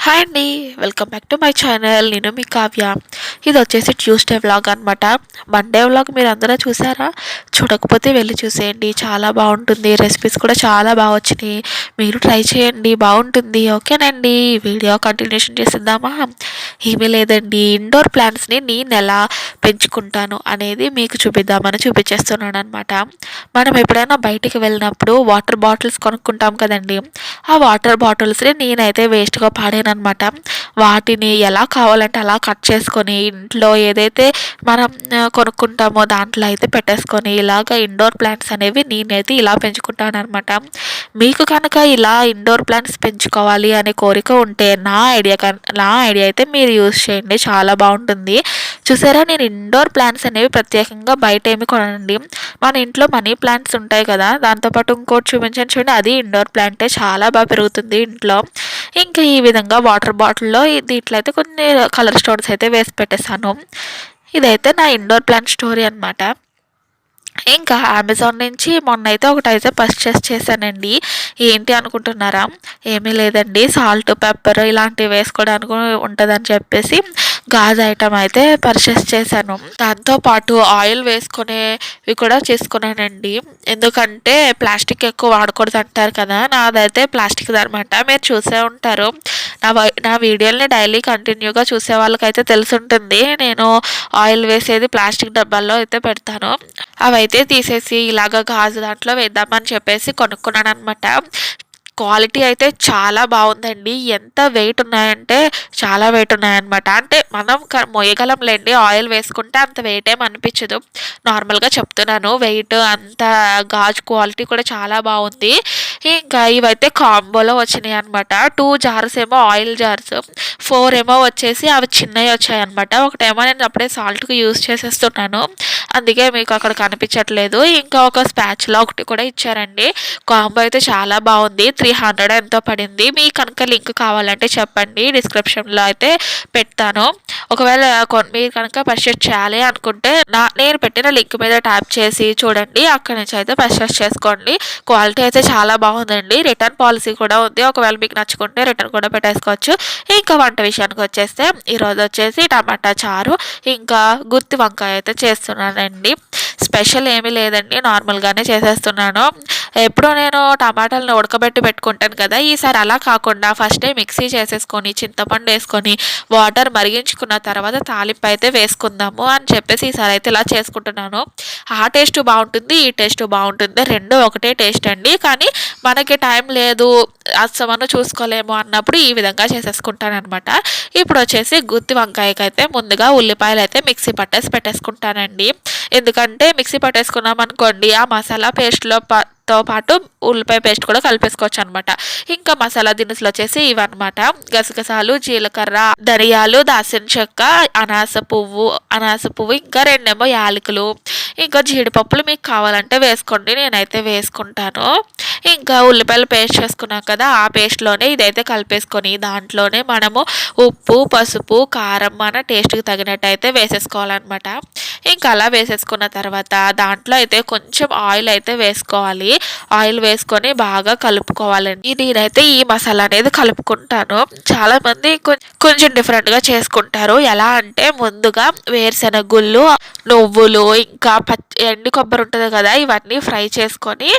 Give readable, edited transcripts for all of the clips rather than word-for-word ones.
Hi అండి. Welcome back to my channel. నేను మీ కావ్య. ఇది వచ్చేసి ట్యూస్డే వ్లాగ్ అనమాట. మండే వ్లాగ్ మీరు అందరూ చూసారా? చూడకపోతే వెళ్ళి చూసేయండి, చాలా బాగుంటుంది. రెసిపీస్ కూడా చాలా బాగా వచ్చినాయి. మీరు ట్రై చేయండి, బాగుంటుంది. ఓకేనండి, వీడియో కంటిన్యూషన్ చేసేద్దామా? ఏమీ లేదండి, ఇండోర్ ప్లాంట్స్ని నేను ఎలా పెంచుకుంటాను అనేది మీకు చూపిద్దామని చూపించేస్తున్నాను అనమాట. మనం ఎప్పుడైనా బయటికి వెళ్ళినప్పుడు వాటర్ బాటిల్స్ కొనుక్కుంటాం కదండి. ఆ వాటర్ బాటిల్స్ని నేనైతే వేస్ట్గా పాడానమాట. వాటిని ఎలా కావాలంటే అలా కట్ చేసుకొని ఇంట్లో ఏదైతే మనం కొనుక్కుంటామో దాంట్లో అయితే పెట్టేసుకొని ఇలాగ ఇండోర్ ప్లాంట్స్ అనేవి నేనైతే ఇలా పెంచుకుంటాను అనమాట. మీకు కనుక ఇలా ఇండోర్ ప్లాంట్స్ పెంచుకోవాలి అనే కోరిక ఉంటే నా ఐడియా అయితే మీరు యూజ్ చేయండి, చాలా బాగుంటుంది. చూసారా, నేను ఇండోర్ ప్లాంట్స్ అనేవి ప్రత్యేకంగా బయట ఏమి కొనండి. మన ఇంట్లో మనీ ప్లాంట్స్ ఉంటాయి కదా, దాంతోపాటు ఇంకోటి చూపించాను చూడండి, అది ఇండోర్ ప్లాంటే, చాలా బాగా పెరుగుతుంది ఇంట్లో. ఇంకా ఈ విధంగా వాటర్ బాటిల్లో దీంట్లో అయితే కొన్ని కలర్ స్టోన్స్ అయితే వేసి పెట్టేశాను. ఇదైతే నా ఇండోర్ ప్లాంట్ స్టోరీ అనమాట. ఇంకా అమెజాన్ నుంచి మొన్నైతే ఒకటైతే పర్చేస్ చేశానండి. ఏంటి అనుకుంటున్నారా? ఏమీ లేదండి, సాల్ట్ పెప్పర్ ఇలాంటివి వేసుకోవడానికి ఉంటుందని చెప్పేసి గాజు ఐటమ్ అయితే పర్చేస్ చేశాను. దాంతోపాటు ఆయిల్ వేసుకునేవి కూడా చేసుకున్నానండి. ఎందుకంటే ప్లాస్టిక్ ఎక్కువ వాడకూడదు అంటారు కదా, నాదైతే ప్లాస్టిక్ అనమాట. మీరు చూసే ఉంటారు, నా వీడియోని డైలీ కంటిన్యూగా చూసే వాళ్ళకైతే తెలుసుంటుంది. నేను ఆయిల్ వేసేది ప్లాస్టిక్ డబ్బాల్లో అయితే పెడతాను. అవైతే తీసేసి ఇలాగ గాజు దాంట్లో వేద్దామని చెప్పేసి కొనుక్కున్నాను అనమాట. క్వాలిటీ అయితే చాలా బాగుందండి. ఎంత వెయిట్ ఉన్నాయంటే చాలా వెయిట్ ఉన్నాయన్నమాట. అంటే మనం మొయ్యగలంలేండి, ఆయిల్ వేసుకుంటే అంత వెయిట్ ఏం అనిపించదు. నార్మల్గా చెప్తున్నాను, వెయిట్ అంత గాజు క్వాలిటీ కూడా చాలా బాగుంది. ఇంకా ఇవైతే కాంబోలో వచ్చినాయి అనమాట. 2 జార్స్ ఏమో ఆయిల్ జార్స్, 4 ఏమో వచ్చేసి అవి చిన్నవి వచ్చాయన్నమాట. ఒకటేమో నేను అప్పుడే సాల్ట్కి యూజ్ చేసేస్తున్నాను, అందుకే మీకు అక్కడ కనిపించట్లేదు. ఇంకా ఒక స్పాచ్లా ఒకటి కూడా ఇచ్చారండి. కాంబో అయితే చాలా బాగుంది. 300 ఎంతో పడింది. మీకు కనుక లింక్ కావాలంటే చెప్పండి, డిస్క్రిప్షన్లో అయితే పెడతాను. ఒకవేళ మీరు కనుక పర్చేస్ చేయాలి అనుకుంటే నేను పెట్టిన లింక్ మీద ట్యాప్ చేసి చూడండి, అక్కడి నుంచి అయితే పర్చేస్ చేసుకోండి. క్వాలిటీ అయితే చాలా బాగుందండి. రిటర్న్ పాలసీ కూడా ఉంది, ఒకవేళ మీకు నచ్చుకుంటే రిటర్న్ కూడా పెట్టేసుకోవచ్చు. ఇంకా వంట విషయానికి వచ్చేస్తే ఈరోజు వచ్చేసి టమాటా చారు ఇంకా గుత్తి వంకాయ అయితే చేస్తున్నానండి. స్పెషల్ ఏమీ లేదండి, నార్మల్గానే చేసేస్తున్నాను. ఎప్పుడూ నేను టమాటాలను ఉడకబెట్టి పెట్టుకుంటాను కదా, ఈసారి అలా కాకుండా ఫస్టే మిక్సీ చేసేసుకొని చింతపండు వేసుకొని వాటర్ మరిగించుకున్న తర్వాత తాలింపు అయితే వేసుకుందాము అని చెప్పేసి ఈసారి అయితే ఇలా చేసుకుంటున్నాను. ఆ టేస్ట్ బాగుంటుంది, ఈ టేస్ట్ బాగుంటుంది, రెండు ఒకటే టేస్ట్ అండి. కానీ మనకి టైం లేదు, అస్సమను చూసుకోలేము అన్నప్పుడు ఈ విధంగా చేసేసుకుంటాను అనమాట. ఇప్పుడు వచ్చేసి గుత్తి వంకాయకి అయితే ముందుగా ఉల్లిపాయలు అయితే మిక్సీ పట్టేసి పెట్టేసుకుంటానండి. ఎందుకంటే మిక్సీ పట్టేసుకున్నాం అనుకోండి, ఆ మసాలా పేస్ట్లో తో పాటు ఉల్లిపాయ పేస్ట్ కూడా కలిపేసుకోవచ్చు అనమాట. ఇంకా మసాలా దినుసులు వచ్చేసి ఇవన్నమాట: గసగసాలు, జీలకర్ర, ధనియాలు, దాల్చిన చెక్క, అనాస పువ్వు, ఇంకా 2 యాలకులు, ఇంకా జీడిపప్పులు మీకు కావాలంటే వేసుకోండి, నేనైతే వేసుకుంటాను. ఇంకా ఉల్లిపాయలు పేస్ట్ చేసుకున్నాం కదా, ఆ పేస్ట్లోనే ఇదైతే కలిపేసుకొని దాంట్లోనే మనము ఉప్పు, పసుపు, కారం మన టేస్ట్కి తగినట్టు అయితే వేసేసుకోవాలన్నమాట. ఇంకా అలా వేసేసుకున్న తర్వాత దాంట్లో అయితే కొంచెం ఆయిల్ అయితే వేసుకోవాలి. ఆయిల్ వేసుకొని బాగా కలుపుకోవాలండి. నేనైతే ఈ మసాలా అనేది కలుపుకుంటాను. చాలామంది కొంచెం డిఫరెంట్గా చేసుకుంటారు. ఎలా అంటే ముందుగా వేరుశెనగ గుళ్ళు, నువ్వులు, ఇంకా ఎండు కొబ్బరి ఉంటుంది కదా, ఇవన్నీ ఫ్రై చేసుకొని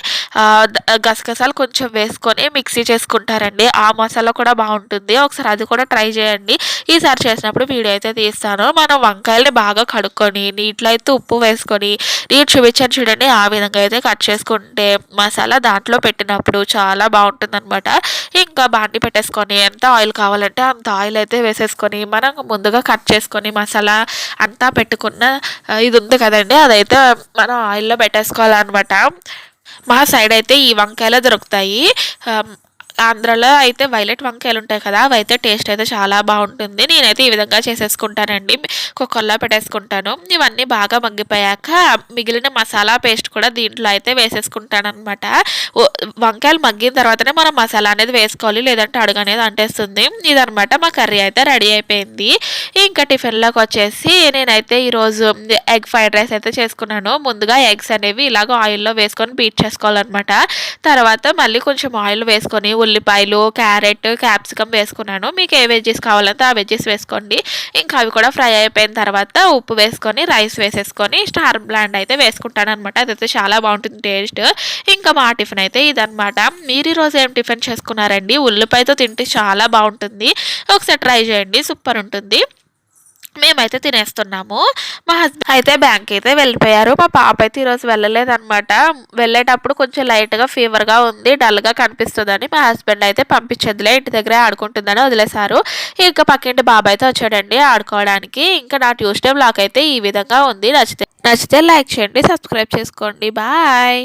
గసగసాలు కొంచెం వేసుకొని మిక్సీ చేసుకుంటారండి. ఆ మసాలా కూడా బాగుంటుంది, ఒకసారి అది కూడా ట్రై చేయండి. ఈసారి చేసినప్పుడు వీడియో అయితే తీస్తాను. మనం వంకాయల్ని బాగా కడుక్కొని నీటిలో అయితే ఉప్పు వేసుకొని నేను చూపించాను చూడండి, ఆ విధంగా అయితే కట్ చేసుకుంటే మసాలా దాంట్లో పెట్టినప్పుడు చాలా బాగుంటుంది అనమాట. ఇంకా బాండి పెట్టేసుకొని ఎంత ఆయిల్ కావాలంటే అంత ఆయిల్ అయితే వేసేసుకొని మనం ముందుగా కట్ చేసుకొని మసాలా అంతా పెట్టుకున్న ఇది ఉంది కదండి, అదైతే మనం ఆయిల్లో పెట్టేసుకోవాలన్నమాట. మా సైడ్ అయితే ఈ వంకాయలు దొరుకుతాయి. ఆంధ్రాలో అయితే వైలెట్ వంకాయలు ఉంటాయి కదా, అవి అయితే టేస్ట్ అయితే చాలా బాగుంటుంది. నేనైతే ఈ విధంగా చేసేసుకుంటానండి, కుక్కర్లో పెట్టేసుకుంటాను. ఇవన్నీ బాగా మగ్గిపోయాక మిగిలిన మసాలా పేస్ట్ కూడా దీంట్లో అయితే వేసేసుకుంటాను అనమాట. వంకాయలు మగ్గిన తర్వాతనే మనం మసాలా అనేది వేసుకోవాలి, లేదంటే అడుగు అనేది అంటేస్తుంది. ఇదనమాట, మా కర్రీ అయితే రెడీ అయిపోయింది. ఇంకా టిఫిన్లోకి వచ్చేసి నేనైతే ఈరోజు ఎగ్ ఫ్రైడ్ రైస్ అయితే చేసుకున్నాను. ముందుగా ఎగ్స్ అనేవి ఇలాగ ఆయిల్లో వేసుకొని బీట్ చేసుకోవాలన్నమాట. తర్వాత మళ్ళీ కొంచెం ఆయిల్ వేసుకొని ఉల్లిపాయలు, క్యారెట్, క్యాప్సికమ్ వేసుకున్నాను. మీకు ఏ వెజ్జెస్ కావాలంటే ఆ వెజ్జెస్ వేసుకోండి. ఇంకా అవి కూడా ఫ్రై అయిపోయిన తర్వాత ఉప్పు వేసుకొని రైస్ వేసేసుకొని స్టార్ బ్రాండ్ అయితే వేసుకుంటాననమాట. అదైతే చాలా బాగుంటుంది టేస్ట్. ఇంకా మా టిఫిన్ అయితే ఇదనమాట. మీరు ఈరోజు ఏం టిఫిన్ చేసుకున్నారండి? ఉల్లిపాయతో తింటే చాలా బాగుంటుంది. ఒకసారి ట్రై చేయండి, సూపర్ ఉంటుంది. మేమైతే తినేస్తున్నాము. మా హస్బెండ్ అయితే బ్యాంక్ అయితే వెళ్ళిపోయారు. మా పాప అయితే ఈరోజు వెళ్ళలేదనమాట. వెళ్ళేటప్పుడు కొంచెం లైట్గా ఫీవర్గా ఉంది, డల్గా కనిపిస్తుందని మా హస్బెండ్ అయితే పంపించదులే, ఇంటి దగ్గరే ఆడుకుంటుందని వదిలేశారు. ఇంకా పక్కింటి బాబాయ్ అయితే వచ్చాడండి ఆడుకోవడానికి. ఇంకా నా ట్యూస్డే వ్లాగ్ అయితే ఈ విధంగా ఉంది. నచ్చితే లైక్ చేయండి, సబ్స్క్రైబ్ చేసుకోండి. బాయ్.